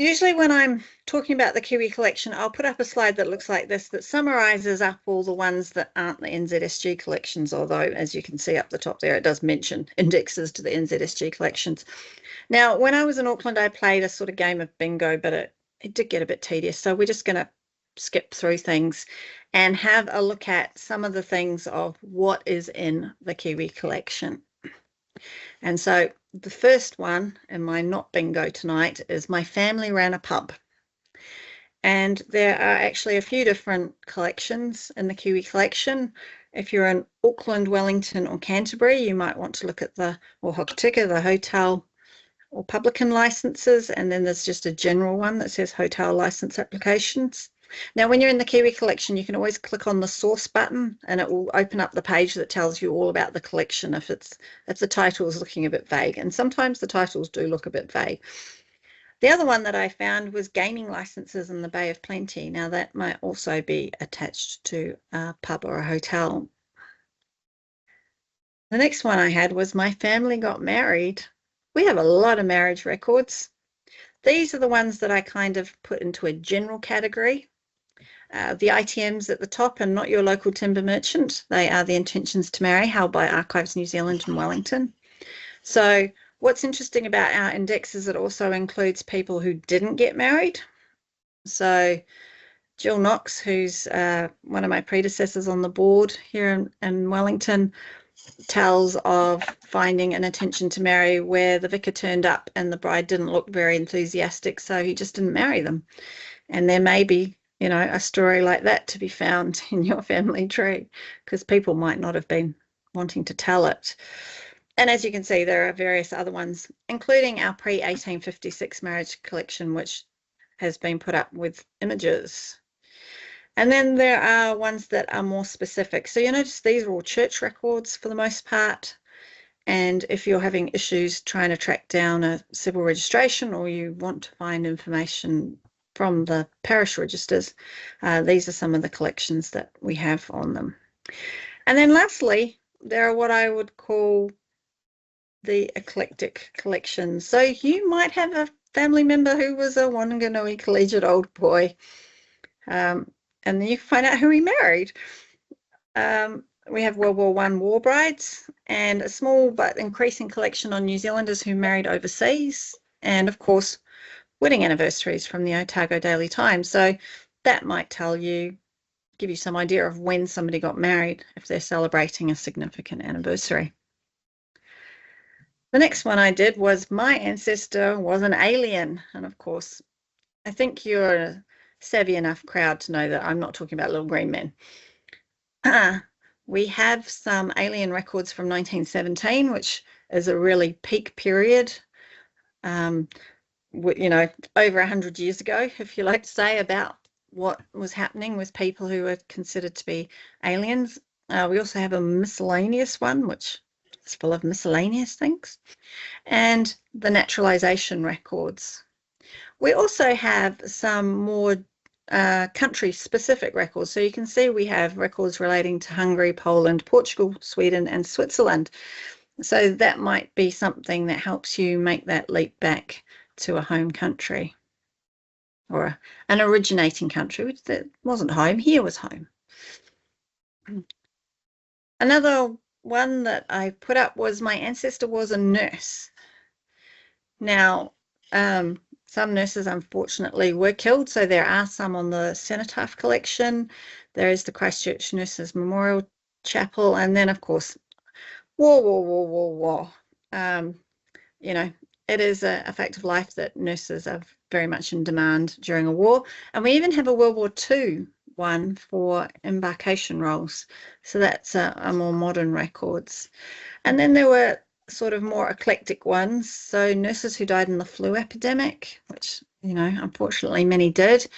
Usually when I'm talking about the Kiwi collection, I'll put up a slide that looks like this that summarizes up all the ones that aren't the NZSG collections, although as you can see up the top there, it does mention indexes to the NZSG collections. Now, when I was in Auckland, I played a sort of game of bingo, but it did get a bit tedious. So we're just going to skip through things and have a look at some of the things of what is in the Kiwi collection. And so the first one in my not bingo tonight is my family ran a pub. And there are actually a few different collections in the Kiwi collection. If you're in Auckland, Wellington or Canterbury, you might want to look at or Hokitika, the hotel or publican licenses. And then there's just a general one that says hotel license applications. Now, when you're in the Kiwi collection, you can always click on the source button and it will open up the page that tells you all about the collection if the title is looking a bit vague. And sometimes the titles do look a bit vague. The other one that I found was gaming licenses in the Bay of Plenty. Now, that might also be attached to a pub or a hotel. The next one I had was my family got married. We have a lot of marriage records. These are the ones that I kind of put into a general category. The ITMs at the top are not your local timber merchant. They are the intentions to marry held by Archives New Zealand in Wellington. So what's interesting about our index is it also includes people who didn't get married. So Jill Knox, who's one of my predecessors on the board here in Wellington, tells of finding an intention to marry where the vicar turned up and the bride didn't look very enthusiastic, so he just didn't marry them. And there may be a story like that to be found in your family tree because people might not have been wanting to tell it. And as you can see, there are various other ones, including our pre-1856 marriage collection, which has been put up with images. And then there are ones that are more specific. So you notice these are all church records for the most part. And if you're having issues trying to track down a civil registration or you want to find information from the parish registers, these are some of the collections that we have on them. And then lastly, there are what I would call the eclectic collections. So you might have a family member who was a Wanganui collegiate old boy, and then you can find out who he married. We have World War I war brides and a small but increasing collection on New Zealanders who married overseas, and of course wedding anniversaries from the Otago Daily Times. So that might give you some idea of when somebody got married if they're celebrating a significant anniversary. The next one I did was my ancestor was an alien. And of course, I think you're a savvy enough crowd to know that I'm not talking about little green men. We have some alien records from 1917, which is a really peak period. Over 100 years ago, if you like to say, about what was happening with people who were considered to be aliens. We also have a miscellaneous one, which is full of miscellaneous things, and the naturalization records. We also have some more country-specific records. So you can see we have records relating to Hungary, Poland, Portugal, Sweden, and Switzerland. So that might be something that helps you make that leap back to a home country or an originating country, which that wasn't home, here was home. Another one that I put up was my ancestor was a nurse. Now, some nurses unfortunately were killed, so there are some on the cenotaph collection. There is the Christchurch Nurses Memorial Chapel, and then of course, war. It is a fact of life that nurses are very much in demand during a war. And we even have a World War II one for embarkation rolls. So that's a more modern records. And then there were sort of more eclectic ones. So nurses who died in the flu epidemic, which, unfortunately many did.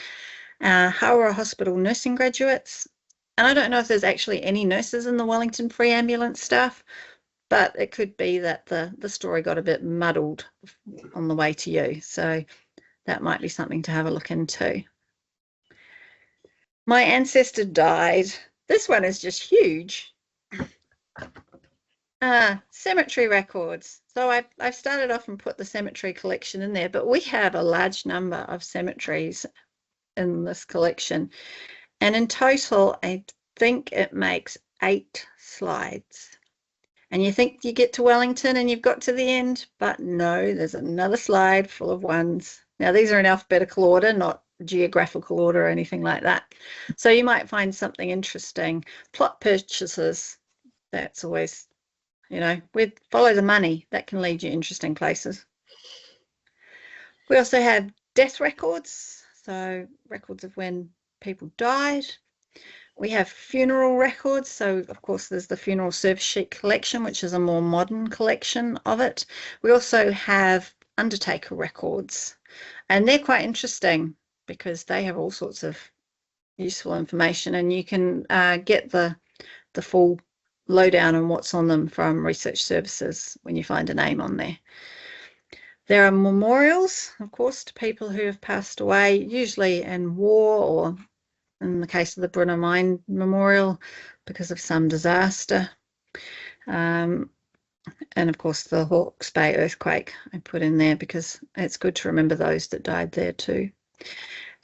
Hawera Hospital nursing graduates. And I don't know if there's actually any nurses in the Wellington Free Ambulance staff, but it could be that the story got a bit muddled on the way to you. So that might be something to have a look into. My ancestor died. This one is just huge. Cemetery records. So I've started off and put the cemetery collection in there, but we have a large number of cemeteries in this collection. And in total, I think it makes 8 slides. And you think you get to Wellington and you've got to the end, but no, there's another slide full of ones. Now, these are in alphabetical order, not geographical order or anything like that. So you might find something interesting. Plot purchases, that's always, we follow the money. That can lead you interesting places. We also have death records, so records of when people died. We have funeral records. So, of course, there's the funeral service sheet collection, which is a more modern collection of it. We also have undertaker records, and they're quite interesting because they have all sorts of useful information, and you can get the full lowdown on what's on them from research services when you find a name on there. There are memorials, of course, to people who have passed away, usually in war or in the case of the Brunner Mine Memorial because of some disaster. And of course, the Hawke's Bay earthquake I put in there because it's good to remember those that died there too.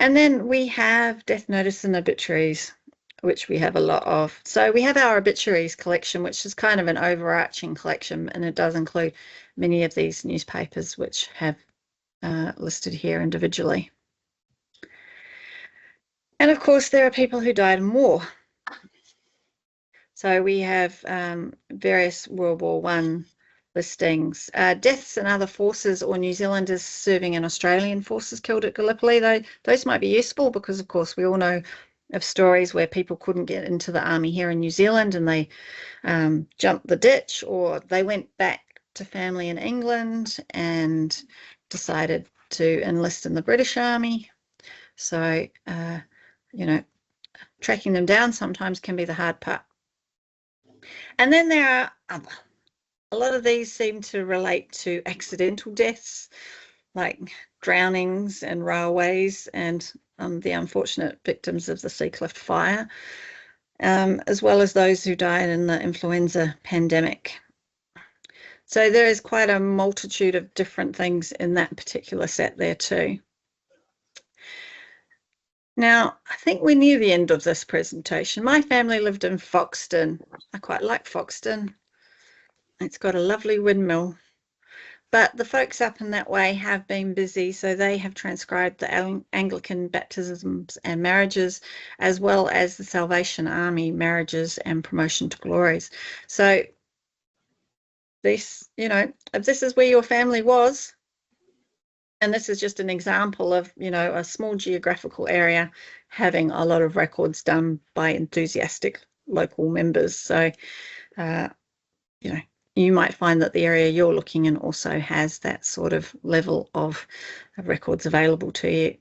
And then we have death notice and obituaries, which we have a lot of. So we have our obituaries collection, which is kind of an overarching collection, and it does include many of these newspapers, which have listed here individually. And of course, there are people who died in war. So we have various World War I listings. Deaths in other forces or New Zealanders serving in Australian forces killed at Gallipoli. Those might be useful because, of course, we all know of stories where people couldn't get into the army here in New Zealand and they jumped the ditch, or they went back to family in England and decided to enlist in the British Army. So, tracking them down sometimes can be the hard part. And then there are other. A lot of these seem to relate to accidental deaths, like drownings and railways, and the unfortunate victims of the Seacliff fire, as well as those who died in the influenza pandemic. So there is quite a multitude of different things in that particular set there too. Now, I think we're near the end of this presentation. My family lived in Foxton. I quite like Foxton. It's got a lovely windmill. But the folks up in that way have been busy, so they have transcribed the Anglican baptisms and marriages, as well as the Salvation Army marriages and promotion to glories. So this, if this is where your family was, and this is just an example of, a small geographical area having a lot of records done by enthusiastic local members. So, you might find that the area you're looking in also has that sort of level of records available to you.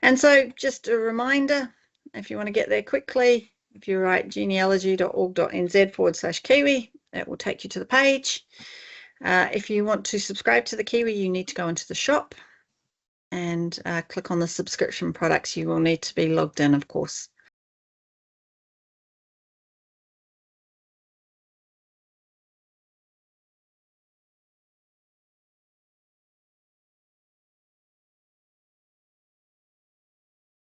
And so just a reminder, if you want to get there quickly, if you write genealogy.org.nz/Kiwi, that will take you to the page. If you want to subscribe to the Kiwi, you need to go into the shop and click on the subscription products. You will need to be logged in, of course.